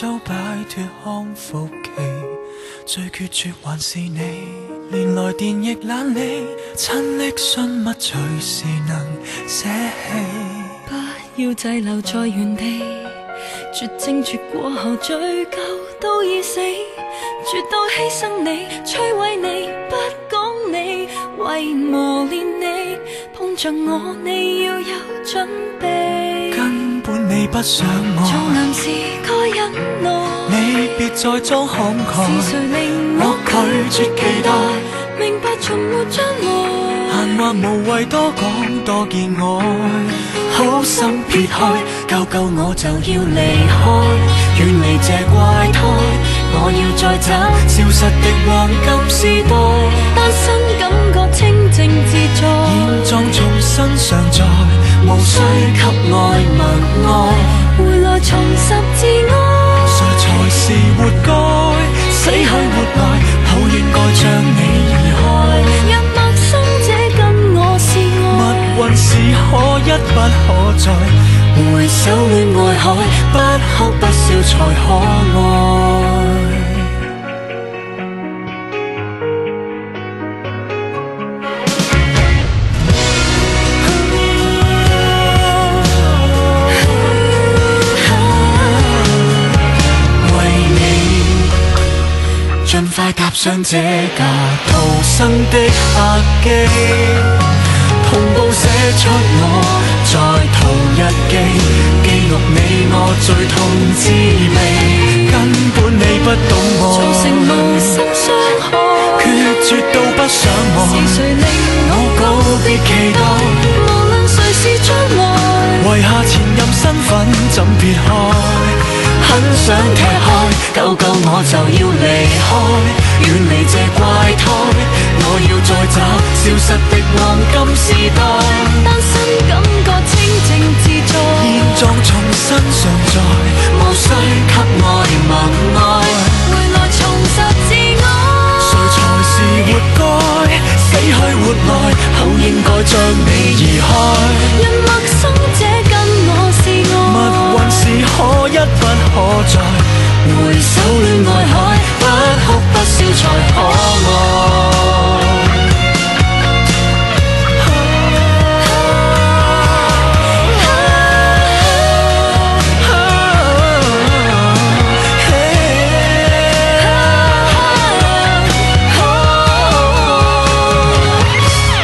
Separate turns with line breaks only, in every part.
早擺脫康復期，最決絕還是你，連來電亦懶理，親昵信物隨時能捨棄。
不要滯留在原地，絕症絕過後追究都已死，絕到犧牲你，摧毀你，不講你，為磨練你，碰着我你要有準備。
根本你不想我，
做男士該忍耐，
你別再裝慷慨，
是誰令我拒絕期待，明白從沒將來。
閒話無謂多講多見愛，好心撇開，救救我就要離開，遠離這怪胎，我要再找消失的黃金時代。
單身感覺清靜自在，
現狀重新上載，無需給愛默哀，
回來重拾自愛。
誰才是活該？死去活來，好應該將你移開。
若陌生這跟我是愛，
密雲是可一不可再，回首戀愛海，不哭不笑才可愛。盡快踏上這架逃生的客機，同步寫出我在逃日記，記錄你我最痛滋味。根本你不懂我，
造成無心傷害，
決絕到不想我，
是誰令
我告別期待，
無論誰是將來，
遺下前任身份怎撇開，很想踢開，救救我就要離開，遠離這怪胎，我要再找消失的黃金時代。
單身感覺清靜自在，
現狀重新上載，無需給愛默哀，
回來重拾自愛。
誰才是活該？死去活來，後應該將你移開。
若陌生這跟我是
密
愛，
雲是可一不可再，回首戀愛海，不哭不笑才可愛。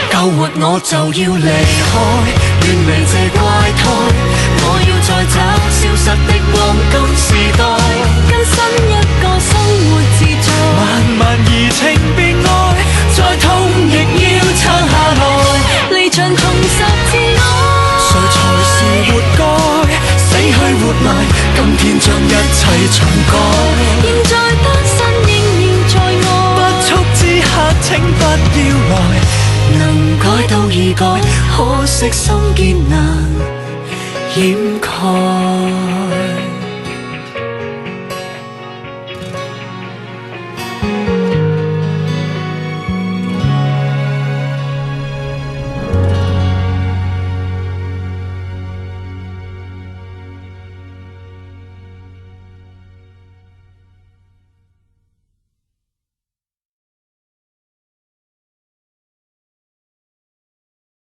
救活我就要離開，遠離這怪胎，我要再找消失的黃金時代，
跟新一個生活自在，
漫漫怡情別愛，再痛亦要撐下來，
離場重拾自愛。
誰才是活該？死去活來，今天將一切重改，
現在單身仍然在愛，
不速之客請不要來，能改都已改，可惜心結難掩蓋。